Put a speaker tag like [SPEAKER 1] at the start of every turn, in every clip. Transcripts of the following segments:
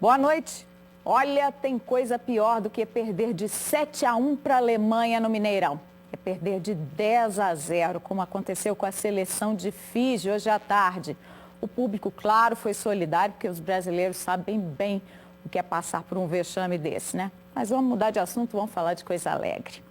[SPEAKER 1] Boa noite. Olha, tem coisa pior do que perder de 7-1 para a Alemanha no Mineirão. É perder de 10-0, como aconteceu com a seleção de Fiji hoje à tarde. O público, claro, foi solidário, porque os brasileiros sabem bem o que é passar por um vexame desse, né? Mas vamos mudar de assunto, vamos falar de coisa alegre.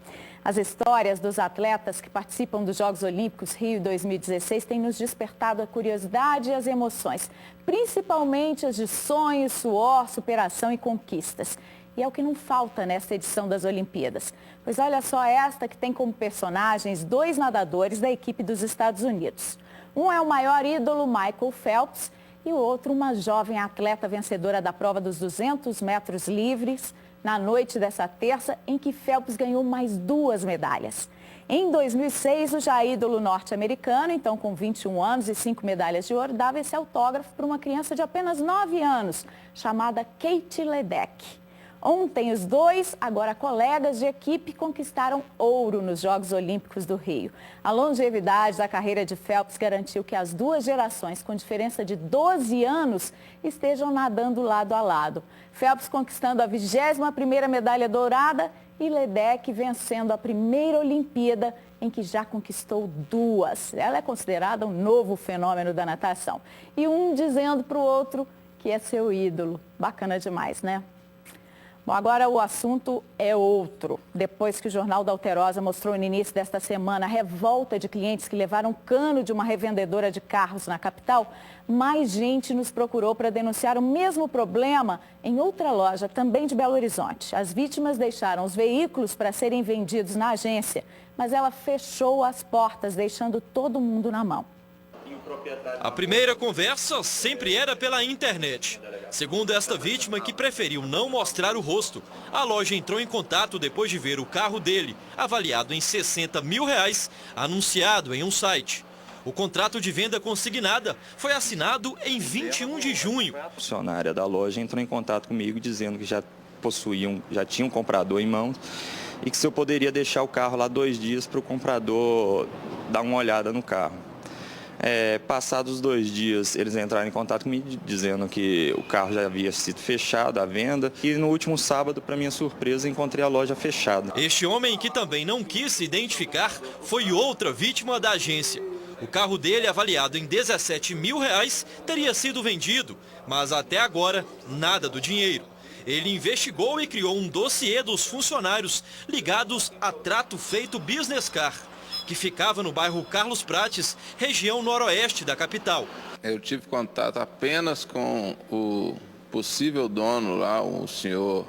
[SPEAKER 1] As histórias dos atletas que participam dos Jogos Olímpicos Rio 2016 têm nos despertado a curiosidade e as emoções, principalmente as de sonhos, suor, superação e conquistas. E é o que não falta nesta edição das Olimpíadas. Pois olha só esta que tem como personagens 2 nadadores da equipe dos Estados Unidos. Um é o maior ídolo, Michael Phelps, e o outro uma jovem atleta vencedora da prova dos 200 metros livres, na noite dessa terça, em que Phelps ganhou mais 2 medalhas. Em 2006, o já ídolo norte-americano, então com 21 anos e 5 medalhas de ouro, dava esse autógrafo para uma criança de apenas 9 anos, chamada Katie Ledecky. Ontem, os 2, agora colegas de equipe, conquistaram ouro nos Jogos Olímpicos do Rio. A longevidade da carreira de Phelps garantiu que as 2 gerações, com diferença de 12 anos, estejam nadando lado a lado. Phelps conquistando a 21ª medalha dourada e Ledecky vencendo a primeira Olimpíada, em que já conquistou 2. Ela é considerada um novo fenômeno da natação. E um dizendo para o outro que é seu ídolo. Bacana demais, né? Bom, agora o assunto é outro. Depois que o Jornal da Alterosa mostrou no início desta semana a revolta de clientes que levaram cano de uma revendedora de carros na capital, mais gente nos procurou para denunciar o mesmo problema em outra loja, também de Belo Horizonte. As vítimas deixaram os veículos para serem vendidos na agência, mas ela fechou as portas, deixando todo mundo na mão.
[SPEAKER 2] A primeira conversa sempre era pela internet. Segundo esta vítima, que preferiu não mostrar o rosto, a loja entrou em contato depois de ver o carro dele, avaliado em R$60 mil, anunciado em um site. O contrato de venda consignada foi assinado em 21 de junho.
[SPEAKER 3] A funcionária da loja entrou em contato comigo dizendo que já tinha um comprador em mãos e que se eu poderia deixar o carro lá 2 dias para o comprador dar uma olhada no carro. Passados 2 dias, eles entraram em contato comigo dizendo que o carro já havia sido fechado à venda. E no último sábado, para minha surpresa, encontrei a loja fechada.
[SPEAKER 2] Este homem, que também não quis se identificar, foi outra vítima da agência. O carro dele, avaliado em R$17 mil, teria sido vendido, mas até agora, nada do dinheiro. Ele investigou e criou um dossiê dos funcionários ligados a Trato Feito Business Car, que ficava no bairro Carlos Prates, região noroeste da capital.
[SPEAKER 4] Eu tive contato apenas com o possível dono lá, o senhor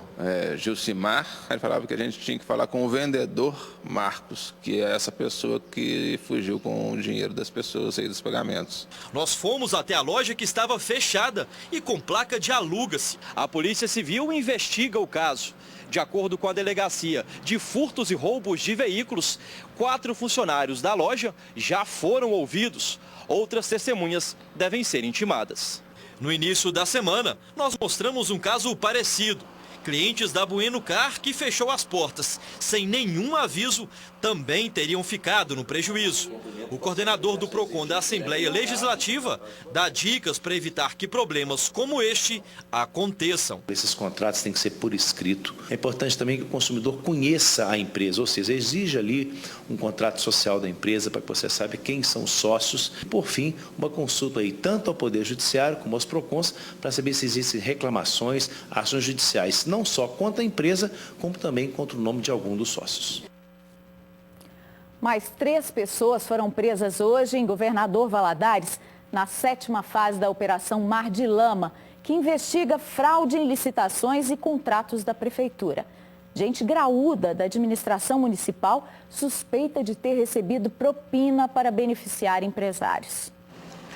[SPEAKER 4] Gilcimar. Ele falava que a gente tinha que falar com o vendedor Marcos, que é essa pessoa que fugiu com o dinheiro das pessoas aí dos pagamentos.
[SPEAKER 2] Nós fomos até a loja, que estava fechada e com placa de aluga-se. A Polícia Civil investiga o caso. De acordo com a Delegacia de Furtos e Roubos de Veículos, 4 funcionários da loja já foram ouvidos. Outras testemunhas devem ser intimadas. No início da semana, nós mostramos um caso parecido. Clientes da Bueno Car, que fechou as portas sem nenhum aviso, também teriam ficado no prejuízo. O coordenador do PROCON da Assembleia Legislativa dá dicas para evitar que problemas como este aconteçam.
[SPEAKER 5] Esses contratos têm que ser por escrito. É importante também que o consumidor conheça a empresa, ou seja, exija ali um contrato social da empresa para que você saiba quem são os sócios. Por fim, uma consulta aí tanto ao Poder Judiciário como aos PROCONs para saber se existem reclamações, ações judiciais, não só contra a empresa, como também contra o nome de algum dos sócios.
[SPEAKER 1] Mais 3 pessoas foram presas hoje em Governador Valadares, na 7ª fase da Operação Mar de Lama, que investiga fraude em licitações e contratos da Prefeitura. Gente graúda da administração municipal suspeita de ter recebido propina para beneficiar empresários.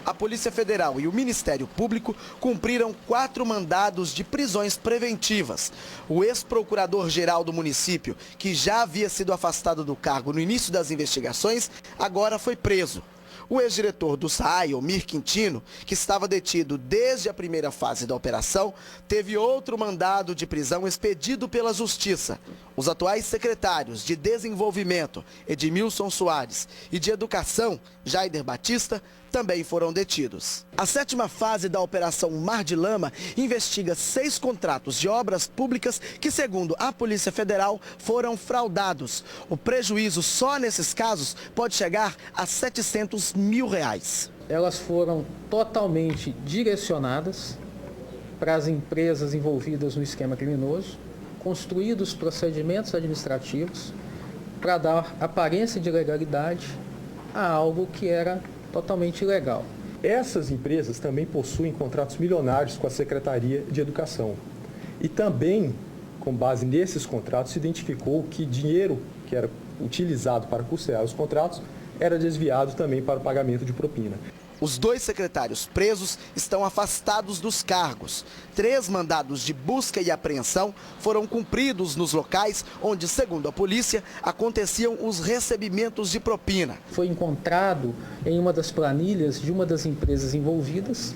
[SPEAKER 6] A Polícia Federal e o Ministério Público cumpriram 4 mandados de prisões preventivas. O ex-procurador-geral do município, que já havia sido afastado do cargo no início das investigações, agora foi preso. O ex-diretor do SAAI, Omir Quintino, que estava detido desde a primeira fase da operação, teve outro mandado de prisão expedido pela Justiça. Os atuais secretários de Desenvolvimento, Edmilson Soares, e de Educação, Jaider Batista, também foram detidos. A 7ª fase da Operação Mar de Lama investiga 6 contratos de obras públicas que, segundo a Polícia Federal, foram fraudados. O prejuízo só nesses casos pode chegar a R$700 mil.
[SPEAKER 7] Elas foram totalmente direcionadas para as empresas envolvidas no esquema criminoso, construídos procedimentos administrativos para dar aparência de legalidade a algo que era totalmente ilegal.
[SPEAKER 8] Essas empresas também possuem contratos milionários com a Secretaria de Educação. E também, com base nesses contratos, se identificou que dinheiro que era utilizado para custear os contratos era desviado também para o pagamento de propina.
[SPEAKER 6] Os 2 secretários presos estão afastados dos cargos. 3 mandados de busca e apreensão foram cumpridos nos locais onde, segundo a polícia, aconteciam os recebimentos de propina.
[SPEAKER 7] Foi encontrado em uma das planilhas de uma das empresas envolvidas,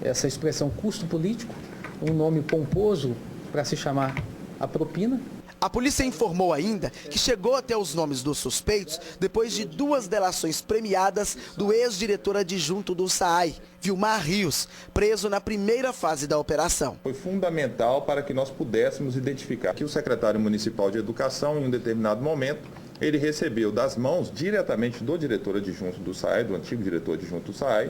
[SPEAKER 7] essa expressão custo político, um nome pomposo para se chamar a propina.
[SPEAKER 6] A polícia informou ainda que chegou até os nomes dos suspeitos depois de 2 delações premiadas do ex-diretor adjunto do SAAI, Vilmar Rios, preso na primeira fase da operação.
[SPEAKER 9] Foi fundamental para que nós pudéssemos identificar que o secretário municipal de Educação, em um determinado momento, ele recebeu das mãos diretamente do diretor adjunto do SAAI, do antigo diretor adjunto do SAAI,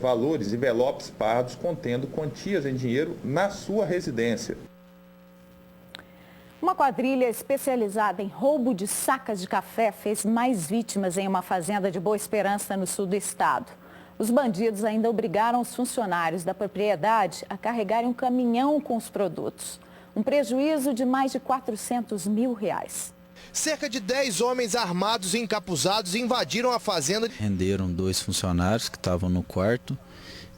[SPEAKER 9] valores, envelopes pardos contendo quantias em dinheiro na sua residência.
[SPEAKER 1] Uma quadrilha especializada em roubo de sacas de café fez mais vítimas em uma fazenda de Boa Esperança, no sul do estado. Os bandidos ainda obrigaram os funcionários da propriedade a carregarem um caminhão com os produtos. Um prejuízo de mais de R$400 mil.
[SPEAKER 10] Cerca de 10 homens armados e encapuzados invadiram a fazenda.
[SPEAKER 11] Renderam 2 funcionários que estavam no quarto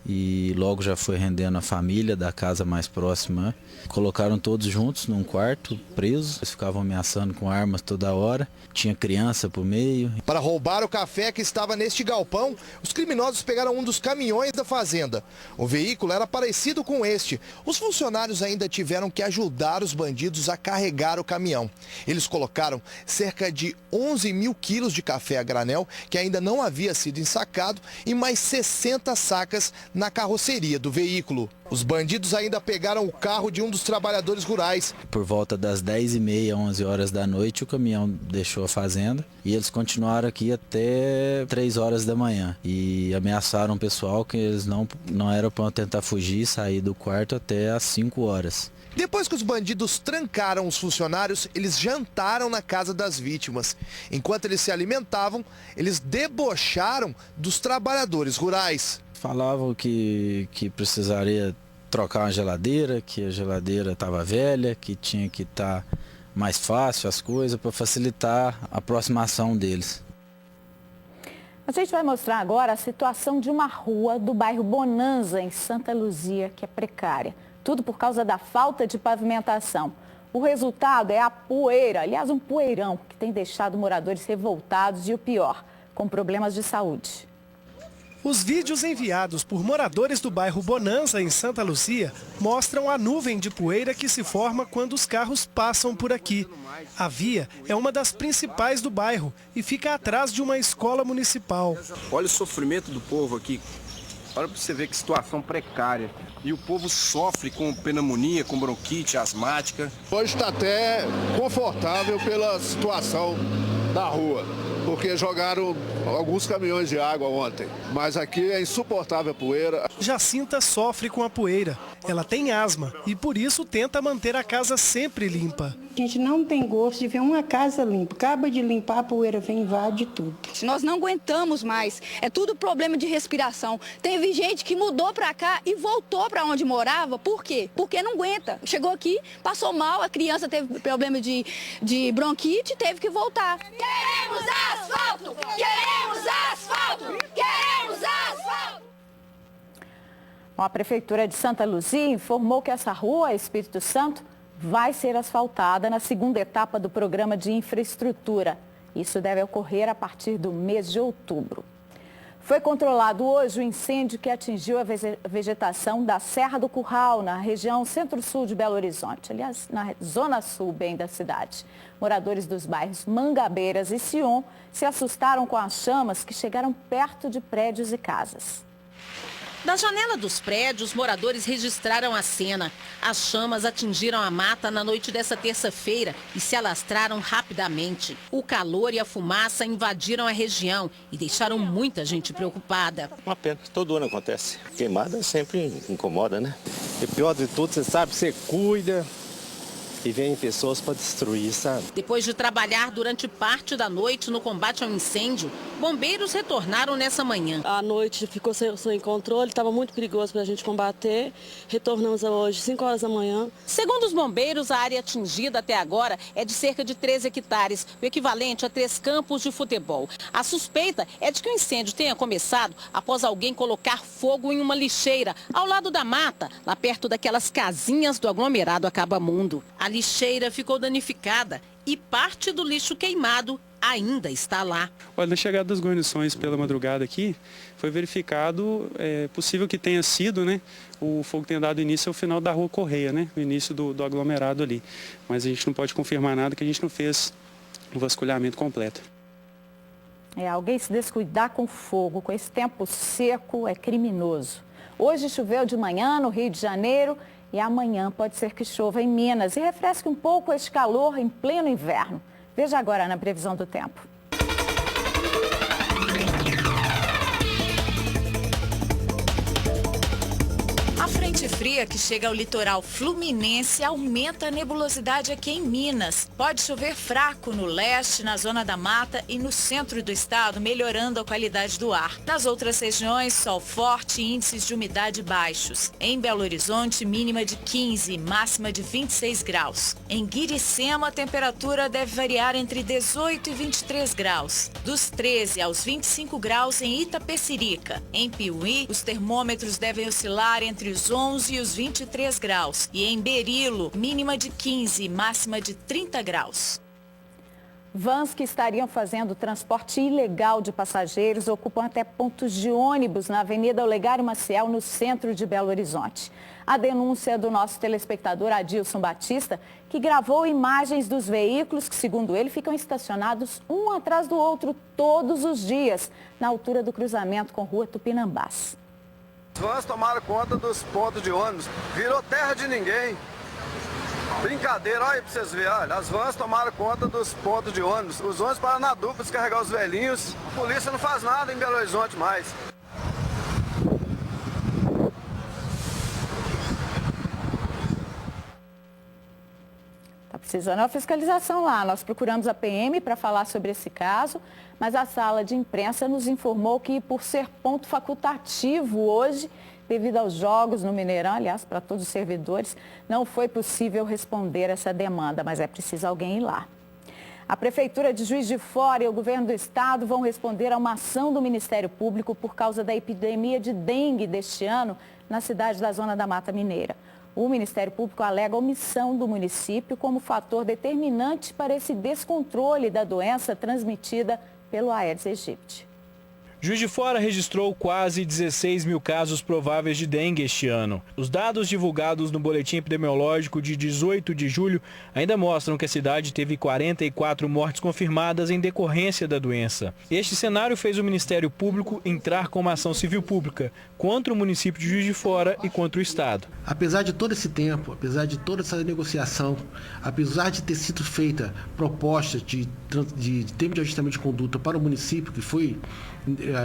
[SPEAKER 11] e logo já foi rendendo a família da casa mais próxima. Colocaram todos juntos num quarto, presos. Eles ficavam ameaçando com armas toda hora. Tinha criança por meio.
[SPEAKER 10] Para roubar o café que estava neste galpão, os criminosos pegaram um dos caminhões da fazenda. O veículo era parecido com este. Os funcionários ainda tiveram que ajudar os bandidos a carregar o caminhão. Eles colocaram cerca de 11 mil quilos de café a granel, que ainda não havia sido ensacado, e mais 60 sacas na carroceria do veículo. Os bandidos ainda pegaram o carro de um dos trabalhadores rurais.
[SPEAKER 11] Por volta das 10h30, 11 horas da noite, o caminhão deixou a fazenda e eles continuaram aqui até 3 horas da manhã. E ameaçaram o pessoal que eles não eram para tentar fugir e sair do quarto até às 5 horas.
[SPEAKER 10] Depois que os bandidos trancaram os funcionários, eles jantaram na casa das vítimas. Enquanto eles se alimentavam, eles debocharam dos trabalhadores rurais.
[SPEAKER 11] Falavam que precisaria trocar uma geladeira, que a geladeira estava velha, que tinha que estar mais fácil as coisas para facilitar a aproximação deles.
[SPEAKER 1] A gente vai mostrar agora a situação de uma rua do bairro Bonanza, em Santa Luzia, que é precária. Tudo por causa da falta de pavimentação. O resultado é a poeira, aliás, um poeirão que tem deixado moradores revoltados e o pior, com problemas de saúde.
[SPEAKER 12] Os vídeos enviados por moradores do bairro Bonanza, em Santa Luzia, mostram a nuvem de poeira que se forma quando os carros passam por aqui. A via é uma das principais do bairro e fica atrás de uma escola municipal.
[SPEAKER 13] Olha o sofrimento do povo aqui. Olha para você ver que situação precária. E o povo sofre com pneumonia, com bronquite, asmática.
[SPEAKER 14] Hoje está até confortável pela situação da rua, porque jogaram alguns caminhões de água ontem. Mas aqui é insuportável a poeira.
[SPEAKER 12] Jacinta sofre com a poeira. Ela tem asma e por isso tenta manter a casa sempre limpa.
[SPEAKER 15] A gente não tem gosto de ver uma casa limpa. Acaba de limpar, a poeira vem e invade tudo.
[SPEAKER 16] Nós não aguentamos mais. É tudo problema de respiração. Teve gente que mudou para cá e voltou para onde morava. Por quê? Porque não aguenta. Chegou aqui, passou mal, a criança teve problema de bronquite e teve que voltar.
[SPEAKER 17] Queremos asfalto! Queremos asfalto! Queremos asfalto!
[SPEAKER 1] A Prefeitura de Santa Luzia informou que essa rua, Espírito Santo, vai ser asfaltada na segunda etapa do programa de infraestrutura. Isso deve ocorrer a partir do mês de outubro. Foi controlado hoje o incêndio que atingiu a vegetação da Serra do Curral, na região centro-sul de Belo Horizonte, aliás, na zona sul bem da cidade. Moradores dos bairros Mangabeiras e Sion se assustaram com as chamas que chegaram perto de prédios e casas.
[SPEAKER 18] Da janela dos prédios, moradores registraram a cena. As chamas atingiram a mata na noite dessa terça-feira e se alastraram rapidamente. O calor e a fumaça invadiram a região e deixaram muita gente preocupada.
[SPEAKER 19] Uma pena, todo ano acontece. Queimada sempre incomoda, né? E pior de tudo, você sabe, você cuida e vem pessoas para destruir, sabe?
[SPEAKER 18] Depois de trabalhar durante parte da noite no combate ao incêndio, bombeiros retornaram nessa manhã.
[SPEAKER 20] A noite ficou sem controle, estava muito perigoso para a gente combater. Retornamos hoje, 5 horas da manhã.
[SPEAKER 18] Segundo os bombeiros, a área atingida até agora é de cerca de 13 hectares, o equivalente a 3 campos de futebol. A suspeita é de que o incêndio tenha começado após alguém colocar fogo em uma lixeira ao lado da mata, lá perto daquelas casinhas do aglomerado Acabamundo. A lixeira ficou danificada e parte do lixo queimado ainda está lá.
[SPEAKER 21] Olha, na chegada das guarnições pela madrugada aqui, foi verificado, possível que tenha sido, né, o fogo tenha dado início ao final da Rua Correia, né, o início do aglomerado ali. Mas a gente não pode confirmar nada, que a gente não fez o vasculhamento completo.
[SPEAKER 1] Alguém se descuidar com fogo, com esse tempo seco, é criminoso. Hoje choveu de manhã no Rio de Janeiro e amanhã pode ser que chova em Minas e refresque um pouco este calor em pleno inverno. Veja agora na previsão do tempo.
[SPEAKER 22] A frente fria que chega ao litoral fluminense aumenta a nebulosidade aqui em Minas. Pode chover fraco no leste, na zona da mata e no centro do estado, melhorando a qualidade do ar. Nas outras regiões, sol forte e índices de umidade baixos. Em Belo Horizonte, mínima de 15, máxima de 26 graus. Em Guiricema, a temperatura deve variar entre 18 e 23 graus. Dos 13 aos 25 graus em Itapecerica. Em Piuí, os termômetros devem oscilar entre os 11 e os 23 graus. E em Berilo, mínima de 15, máxima de 30 graus.
[SPEAKER 1] Vans que estariam fazendo transporte ilegal de passageiros ocupam até pontos de ônibus na Avenida Olegário Maciel, no centro de Belo Horizonte. A denúncia é do nosso telespectador Adilson Batista, que gravou imagens dos veículos que, segundo ele, ficam estacionados um atrás do outro todos os dias, na altura do cruzamento com Rua Tupinambás.
[SPEAKER 23] As vans tomaram conta dos pontos de ônibus, virou terra de ninguém. Brincadeira, olha aí pra vocês verem, olha, as vans tomaram conta dos pontos de ônibus. Os ônibus param na dupla, descarregar os velhinhos. A polícia não faz nada em Belo Horizonte mais.
[SPEAKER 1] Tá precisando de uma fiscalização lá. Nós procuramos a PM para falar sobre esse caso, mas a sala de imprensa nos informou que, por ser ponto facultativo hoje, devido aos jogos no Mineirão, aliás, para todos os servidores, não foi possível responder essa demanda, mas é preciso alguém ir lá. A Prefeitura de Juiz de Fora e o Governo do Estado vão responder a uma ação do Ministério Público por causa da epidemia de dengue deste ano na cidade da Zona da Mata Mineira. O Ministério Público alega a omissão do município como fator determinante para esse descontrole da doença transmitida pelo Aedes aegypti.
[SPEAKER 24] Juiz de Fora registrou quase 16 mil casos prováveis de dengue este ano. Os dados divulgados no boletim epidemiológico de 18 de julho ainda mostram que a cidade teve 44 mortes confirmadas em decorrência da doença. Este cenário fez o Ministério Público entrar com uma ação civil pública contra o município de Juiz de Fora e contra o Estado.
[SPEAKER 25] Apesar de todo esse tempo, apesar de toda essa negociação, apesar de ter sido feita proposta de termo de ajustamento de conduta para o município, que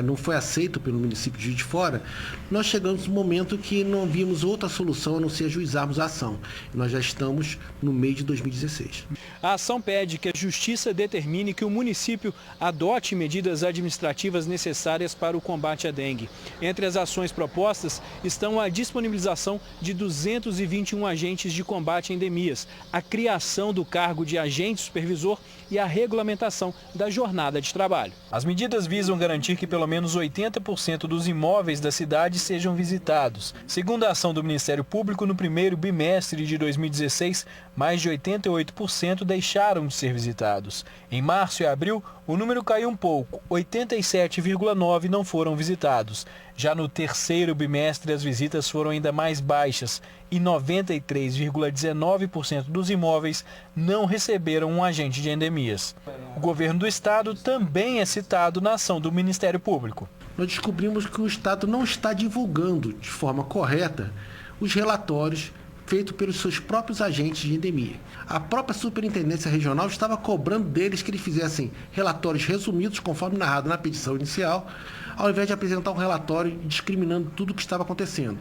[SPEAKER 25] não foi aceito pelo município de Juiz de Fora, nós chegamos no momento que não vimos outra solução a não ser ajuizarmos a ação. Nós já estamos no meio de 2016.
[SPEAKER 24] A ação pede que a Justiça determine que o município adote medidas administrativas necessárias para o combate à dengue. Entre as ações propostas estão a disponibilização de 221 agentes de combate a endemias, a criação do cargo de agente supervisor e a regulamentação da jornada de trabalho. As medidas visam garantir que pelo pelo menos 80% dos imóveis da cidade sejam visitados. Segundo a ação do Ministério Público, no primeiro bimestre de 2016, mais de 88% deixaram de ser visitados. Em março e abril, o número caiu um pouco, 87,9% não foram visitados. Já no terceiro bimestre, as visitas foram ainda mais baixas e 93,19% dos imóveis não receberam um agente de endemias. O governo do estado também é citado na ação do Ministério Público.
[SPEAKER 25] Nós descobrimos que o estado não está divulgando de forma correta os relatórios feitos pelos seus próprios agentes de endemia. A própria Superintendência Regional estava cobrando deles que eles fizessem relatórios resumidos, conforme narrado na petição inicial, ao invés de apresentar um relatório discriminando tudo o que estava acontecendo.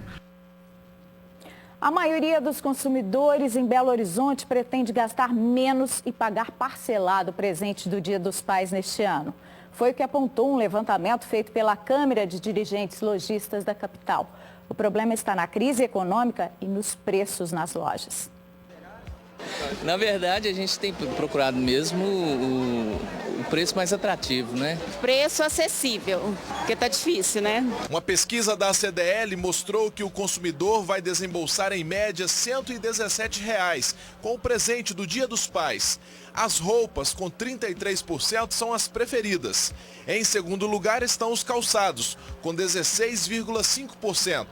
[SPEAKER 1] A maioria dos consumidores em Belo Horizonte pretende gastar menos e pagar parcelado o presente do Dia dos Pais neste ano. Foi o que apontou um levantamento feito pela Câmara de Dirigentes Lojistas da capital. O problema está na crise econômica e nos preços nas lojas.
[SPEAKER 2] Na verdade, a gente tem procurado mesmo o preço mais atrativo, né?
[SPEAKER 3] Preço acessível, porque tá difícil, né?
[SPEAKER 4] Uma pesquisa da CDL mostrou que o consumidor vai desembolsar em média R$ 117 com o presente do Dia dos Pais. As roupas, com 33%, são as preferidas. Em segundo lugar estão os calçados, com 16,5%.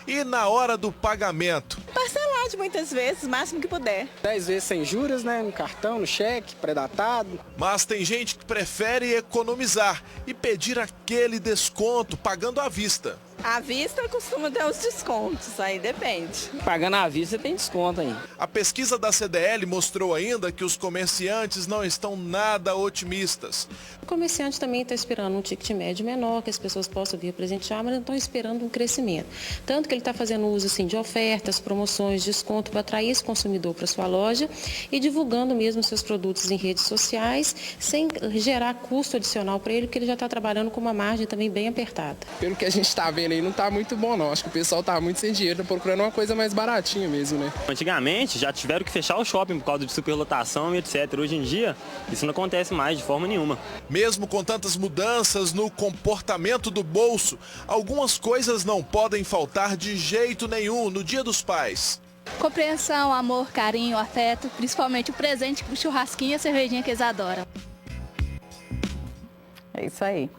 [SPEAKER 4] E na hora do pagamento?
[SPEAKER 3] Parcelado muitas vezes, o máximo que puder.
[SPEAKER 5] 10 vezes sem juros, né? No cartão, no cheque, pré-datado.
[SPEAKER 4] Mas tem gente que prefere economizar e pedir aquele desconto pagando à vista.
[SPEAKER 3] À vista costuma ter os descontos, aí depende.
[SPEAKER 5] Pagando à vista tem desconto aí.
[SPEAKER 4] A pesquisa da CDL mostrou ainda que os comerciantes não estão nada otimistas.
[SPEAKER 8] O comerciante também está esperando um ticket médio menor, que as pessoas possam vir presentear, mas não estão esperando um crescimento. Tanto que ele está fazendo uso assim, de ofertas, promoções, desconto para atrair esse consumidor para sua loja e divulgando mesmo seus produtos em redes sociais, sem gerar custo adicional para ele, porque ele já está trabalhando com uma margem também bem apertada.
[SPEAKER 5] Pelo que a gente está vendo aí, não está muito bom não. Acho que o pessoal está muito sem dinheiro, tá procurando uma coisa mais baratinha mesmo, né?
[SPEAKER 26] Antigamente já tiveram que fechar o shopping por causa de superlotação e etc. Hoje em dia, isso não acontece mais de forma nenhuma.
[SPEAKER 4] Mesmo com tantas mudanças no comportamento do bolso, algumas coisas não podem faltar de jeito nenhum no Dia dos Pais.
[SPEAKER 16] Compreensão, amor, carinho, afeto, principalmente o presente, o churrasquinho e a cervejinha que eles adoram.
[SPEAKER 1] É isso aí.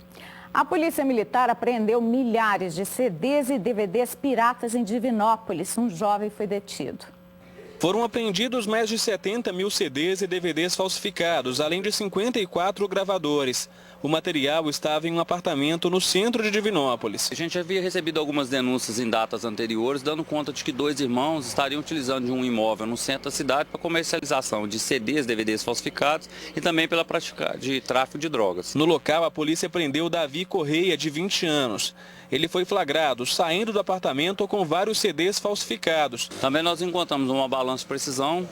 [SPEAKER 1] A Polícia Militar apreendeu milhares de CDs e DVDs piratas em Divinópolis. Um jovem foi detido.
[SPEAKER 24] Foram apreendidos mais de 70 mil CDs e DVDs falsificados, além de 54 gravadores. O material estava em um apartamento no centro de Divinópolis.
[SPEAKER 27] A gente havia recebido algumas denúncias em datas anteriores, dando conta de que 2 irmãos estariam utilizando de um imóvel no centro da cidade para comercialização de CDs e DVDs falsificados e também pela prática de tráfico de drogas.
[SPEAKER 24] No local, a polícia prendeu Davi Correia, de 20 anos. Ele foi flagrado saindo do apartamento com vários CDs falsificados.
[SPEAKER 27] Também nós encontramos uma balança de precisão,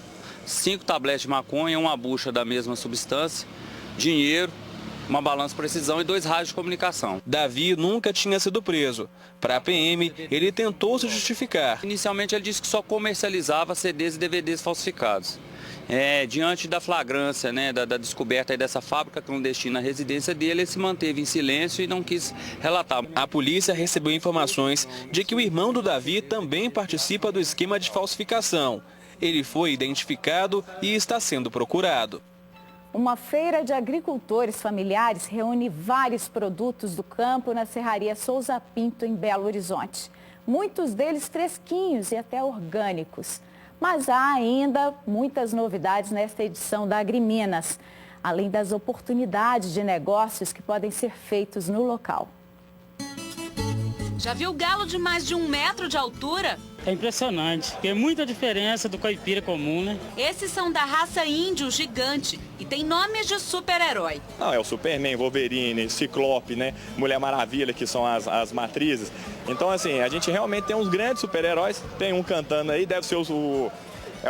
[SPEAKER 27] 5 tabletes de maconha, uma bucha da mesma substância, dinheiro, uma balança de precisão e 2 rádios de comunicação.
[SPEAKER 24] Davi nunca tinha sido preso. Para a PM, ele tentou se justificar.
[SPEAKER 27] Inicialmente ele disse que só comercializava CDs e DVDs falsificados. Diante da flagrância, né, da descoberta aí dessa fábrica clandestina na residência dele, ele se manteve em silêncio e não quis relatar.
[SPEAKER 24] A polícia recebeu informações de que o irmão do Davi também participa do esquema de falsificação. Ele foi identificado e está sendo procurado.
[SPEAKER 1] Uma feira de agricultores familiares reúne vários produtos do campo na Serraria Souza Pinto, em Belo Horizonte. Muitos deles fresquinhos e até orgânicos. Mas há ainda muitas novidades nesta edição da Agriminas, além das oportunidades de negócios que podem ser feitos no local.
[SPEAKER 28] Já viu galo de mais de 1 metro de altura?
[SPEAKER 29] É impressionante, tem muita diferença do caipira comum, né?
[SPEAKER 28] Esses são da raça índio gigante e tem nomes de super-herói.
[SPEAKER 30] É o Superman, Wolverine, Ciclope, né? Mulher Maravilha, que são as matrizes. Então, assim, a gente realmente tem uns grandes super-heróis. Tem um cantando aí, deve ser o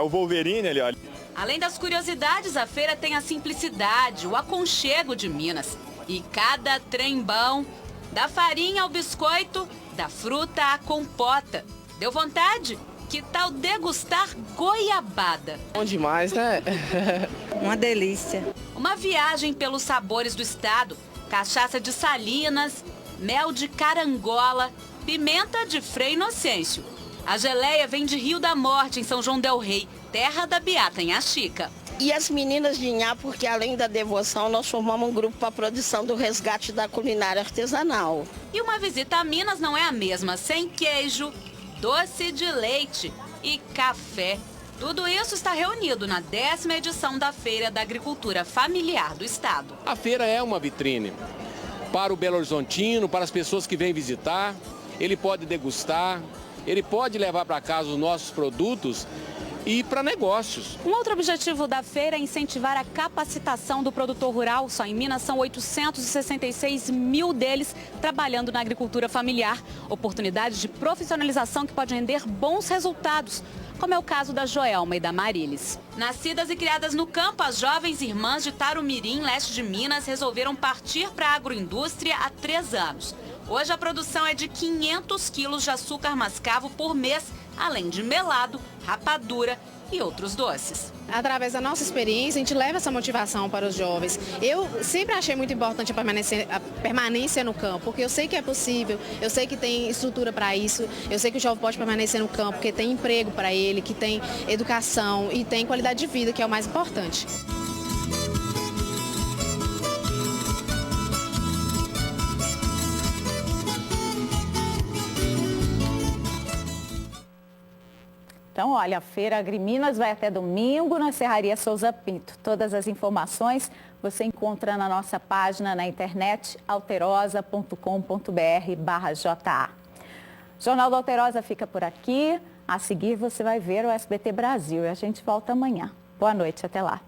[SPEAKER 30] Wolverine ali, ó.
[SPEAKER 28] Além das curiosidades, a feira tem a simplicidade, o aconchego de Minas. E cada trem bom, da farinha ao biscoito, da fruta à compota. Deu vontade? Que tal degustar goiabada?
[SPEAKER 5] Bom demais, né?
[SPEAKER 28] Uma delícia. Uma viagem pelos sabores do estado. Cachaça de Salinas, mel de carangola, pimenta de Frei Inocêncio. A geleia vem de Rio da Morte, em São João del Rei, terra da beata Inhaxica.
[SPEAKER 6] E as meninas de Inhá, porque além da devoção, nós formamos um grupo para a produção do resgate da culinária artesanal.
[SPEAKER 28] E uma visita a Minas não é a mesma sem queijo, doce de leite e café. Tudo isso está reunido na 10ª edição da Feira da Agricultura Familiar do Estado.
[SPEAKER 7] A feira é uma vitrine para o Belo Horizontino, para as pessoas que vêm visitar. Ele pode degustar, ele pode levar para casa os nossos produtos e para negócios.
[SPEAKER 28] Um outro objetivo da feira é incentivar a capacitação do produtor rural. Só em Minas são 866 mil deles trabalhando na agricultura familiar. Oportunidades de profissionalização que podem render bons resultados, como é o caso da Joelma e da Marilis. Nascidas e criadas no campo, as jovens irmãs de Tarumirim, leste de Minas, resolveram partir para a agroindústria há 3 anos. Hoje a produção é de 500 quilos de açúcar mascavo por mês, além de melado, rapadura e outros doces.
[SPEAKER 9] Através da nossa experiência, a gente leva essa motivação para os jovens. Eu sempre achei muito importante a permanência no campo, porque eu sei que é possível, eu sei que tem estrutura para isso, eu sei que o jovem pode permanecer no campo, porque tem emprego para ele, que tem educação e tem qualidade de vida, que é o mais importante.
[SPEAKER 1] Então, olha, a Feira Agriminas vai até domingo na Serraria Souza Pinto. Todas as informações você encontra na nossa página na internet alterosa.com.br/JA. Jornal da Alterosa fica por aqui. A seguir você vai ver o SBT Brasil e a gente volta amanhã. Boa noite, até lá.